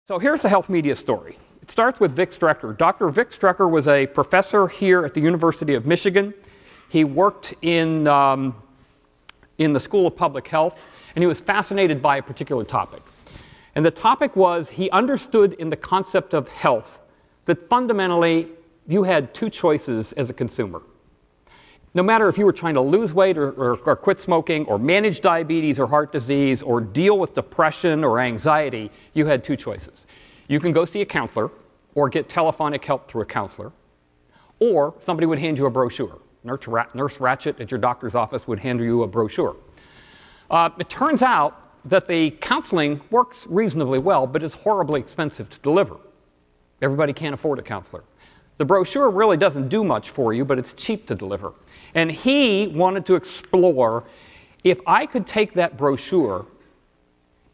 So here's the health media story. It starts with Vic Strecker. Dr. Vic Strecker was a professor here at the University of Michigan. He worked in the School of Public Health, and he was fascinated by a particular topic. And the topic was, he understood in the concept of health that fundamentally you had two choices as a consumer. No matter if you were trying to lose weight or quit smoking or manage diabetes or heart disease or deal with depression or anxiety, you had two choices. You can go see a counselor or get telephonic help through a counselor, or somebody would hand you a brochure. Nurse Ratchet at your doctor's office would hand you a brochure. It turns out that the counseling works reasonably well, but is horribly expensive to deliver. Everybody can't afford a counselor. The brochure really doesn't do much for you, but it's cheap to deliver. And he wanted to explore, if I could take that brochure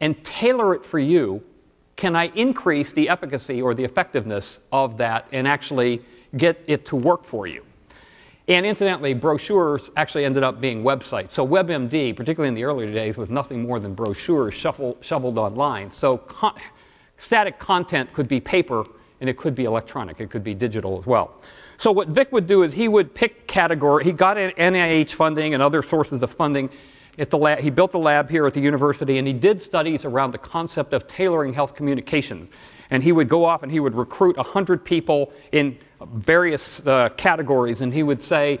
and tailor it for you, can I increase the efficacy or the effectiveness of that and actually get it to work for you? And incidentally, brochures actually ended up being websites. So WebMD, particularly in the earlier days, was nothing more than brochures shoveled online. So static content could be paper, and it could be electronic. It could be digital as well. So what Vic would do is he would pick category. He got NIH funding and other sources of funding at the lab. He built a lab here at the university, and he did studies around the concept of tailoring health communications. And he would go off and he would recruit 100 people in various categories, and he would say,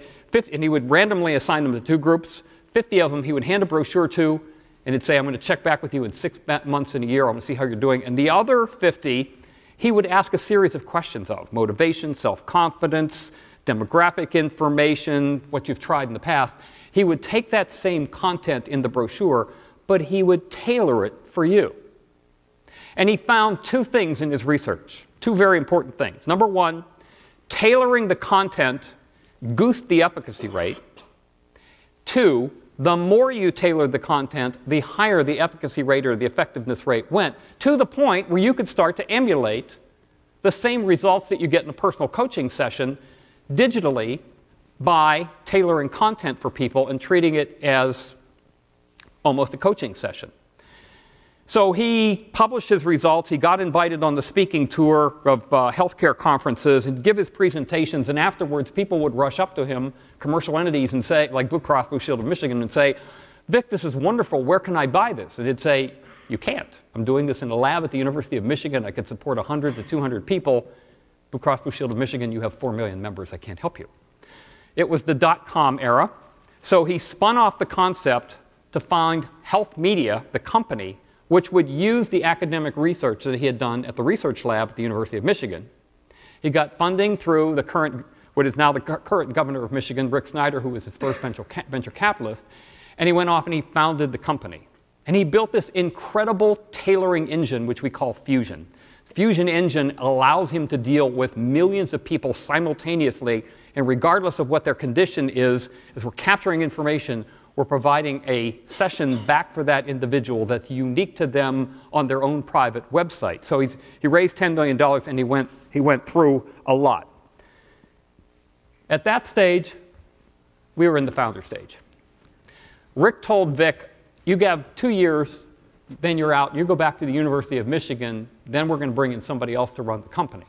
and he would randomly assign them to two groups. 50 of them he would hand a brochure to, and he'd say, I'm going to check back with you in 6 months and a year. I'm going to see how you're doing. And the other 50, he would ask a series of questions of motivation, self-confidence, demographic information, what you've tried in the past. He would take that same content in the brochure, but he would tailor it for you. And he found two things in his research, two very important things. Number one, tailoring the content goosed the efficacy rate. Two, the more you tailored the content, the higher the efficacy rate or the effectiveness rate went, to the point where you could start to emulate the same results that you get in a personal coaching session digitally by tailoring content for people and treating it as almost a coaching session. So he published his results. He got invited on the speaking tour of healthcare conferences and give his presentations, and afterwards people would rush up to him, commercial entities, and say, like Blue Cross Blue Shield of Michigan, and say, Vic, this is wonderful, where can I buy this? And he'd say, you can't. I'm doing this in a lab at the University of Michigan. I could support 100 to 200 people. Blue Cross Blue Shield of Michigan, you have 4 million members. I can't help you. It was the dot-com era. So he spun off the concept to find HealthMedia, the company, which would use the academic research that he had done at the research lab at the University of Michigan. He got funding through what is now the current governor of Michigan, Rick Snyder, who was his first venture capitalist, and he went off and he founded the company. And he built this incredible tailoring engine, which we call Fusion. Fusion engine allows him to deal with millions of people simultaneously, and regardless of what their condition is, as we're capturing information, we're providing a session back for that individual that's unique to them on their own private website. So he raised $10 million, and he went through a lot. At that stage, we were in the founder stage. Rick told Vic, you have 2 years, then you're out. You go back to the University of Michigan, then we're going to bring in somebody else to run the company.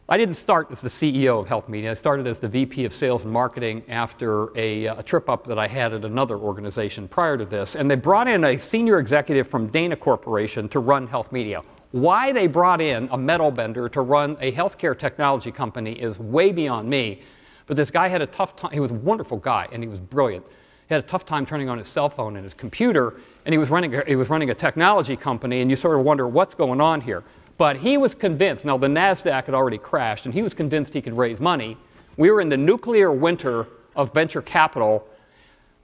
I didn't start as the CEO of HealthMedia. I started as the VP of Sales and Marketing after a trip up that I had at another organization prior to this. And they brought in a senior executive from Dana Corporation to run HealthMedia. Why they brought in a metal bender to run a healthcare technology company is way beyond me. But this guy had a tough time. He was a wonderful guy, and he was brilliant. He had a tough time turning on his cell phone and his computer, and he was running a technology company, and you sort of wonder what's going on here. But he was convinced, now the NASDAQ had already crashed, and he was convinced he could raise money. We were in the nuclear winter of venture capital.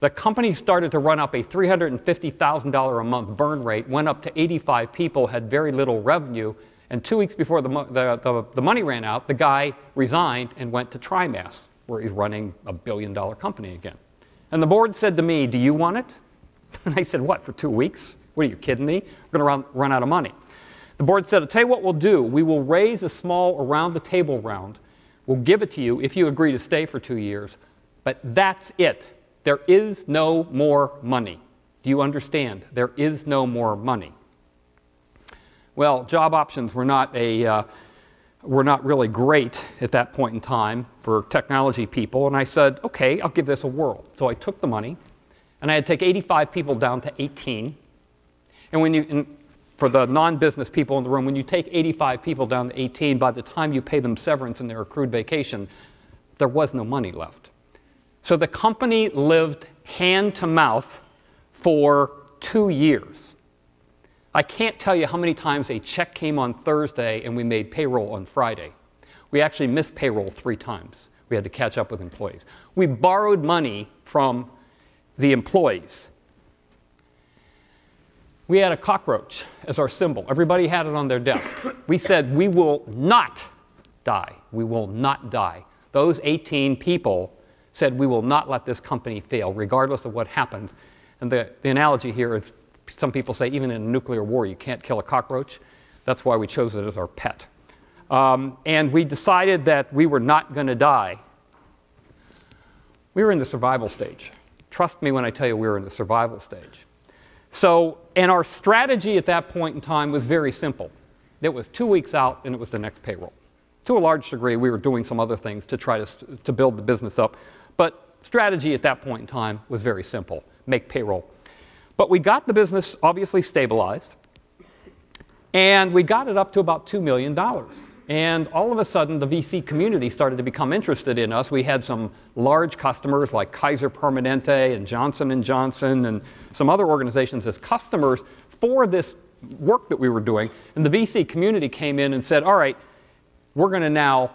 The company started to run up a $350,000 a month burn rate, went up to 85 people, had very little revenue, and 2 weeks before the money ran out, the guy resigned and went to TriMass, where he's running a billion-dollar company again. And the board said to me, do you want it? And I said, what, for 2 weeks? What, are you kidding me? We're going to run out of money. The board said, I'll tell you what we'll do. We will raise a small around-the-table round. We'll give it to you if you agree to stay for 2 years. But that's it. There is no more money. Do you understand? There is no more money. Well, job options were not really great at that point in time for technology people, and I said, okay, I'll give this a whirl. So I took the money, and I had to take 85 people down to 18. And for the non-business people in the room, when you take 85 people down to 18, by the time you pay them severance and their accrued vacation, there was no money left. So the company lived hand to mouth for 2 years. I can't tell you how many times a check came on Thursday and we made payroll on Friday. We actually missed payroll 3 times. We had to catch up with employees. We borrowed money from the employees. We had a cockroach as our symbol. Everybody had it on their desk. We said, we will not die. We will not die. Those 18 people said, we will not let this company fail, regardless of what happens. And the analogy here is, some people say, even in a nuclear war, you can't kill a cockroach. That's why we chose it as our pet. And we decided that we were not going to die. We were in the survival stage. Trust me when I tell you we were in the survival stage. So, and our strategy at that point in time was very simple. It was 2 weeks out, and it was the next payroll. To a large degree, we were doing some other things to try to build the business up. But strategy at that point in time was very simple: make payroll. But we got the business obviously stabilized, and we got it up to about $2 million. And all of a sudden, the VC community started to become interested in us. We had some large customers like Kaiser Permanente and Johnson & Johnson and some other organizations as customers for this work that we were doing. And the VC community came in and said, all right, we're going to now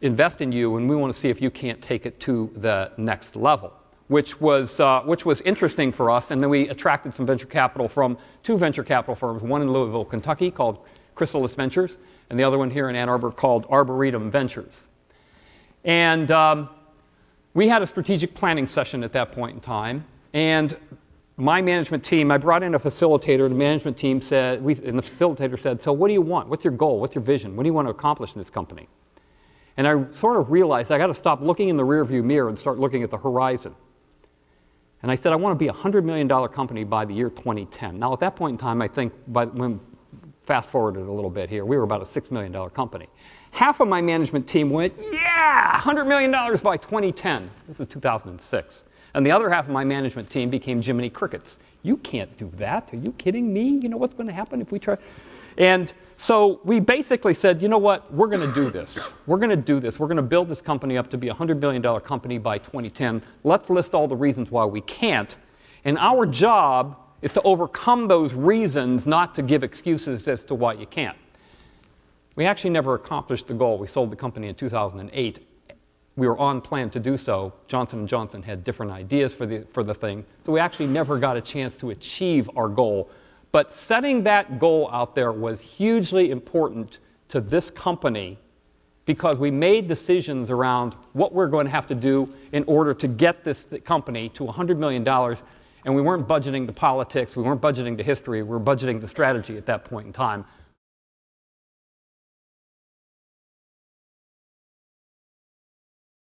invest in you, and we want to see if you can't take it to the next level, which was interesting for us. And then we attracted some venture capital from 2 venture capital firms, one in Louisville, Kentucky, called Chrysalis Ventures, and the other one here in Ann Arbor called Arboretum Ventures. And we had a strategic planning session at that point in time, and my management team, I brought in a facilitator, and the management team said, and the facilitator said, so what do you want? What's your goal? What's your vision? What do you want to accomplish in this company? And I sort of realized I got to stop looking in the rearview mirror and start looking at the horizon. And I said, I want to be a $100 million company by the year 2010. Now, at that point in time, I think, fast forwarded a little bit here, we were about a $6 million company. Half of my management team went, yeah, $100 million by 2010. This is 2006. And the other half of my management team became Jiminy Crickets. You can't do that. Are you kidding me? You know what's going to happen if we try? And so we basically said, you know what? We're going to do this. We're going to do this. We're going to build this company up to be a $100 million company by 2010. Let's list all the reasons why we can't. And our job is to overcome those reasons, not to give excuses as to why you can't. We actually never accomplished the goal. We sold the company in 2008. We were on plan to do so. Johnson & Johnson had different ideas for the thing, so we actually never got a chance to achieve our goal. But setting that goal out there was hugely important to this company, because we made decisions around what we're going to have to do in order to get this company to $100 million. And we weren't budgeting the politics, we weren't budgeting the history, we were budgeting the strategy at that point in time.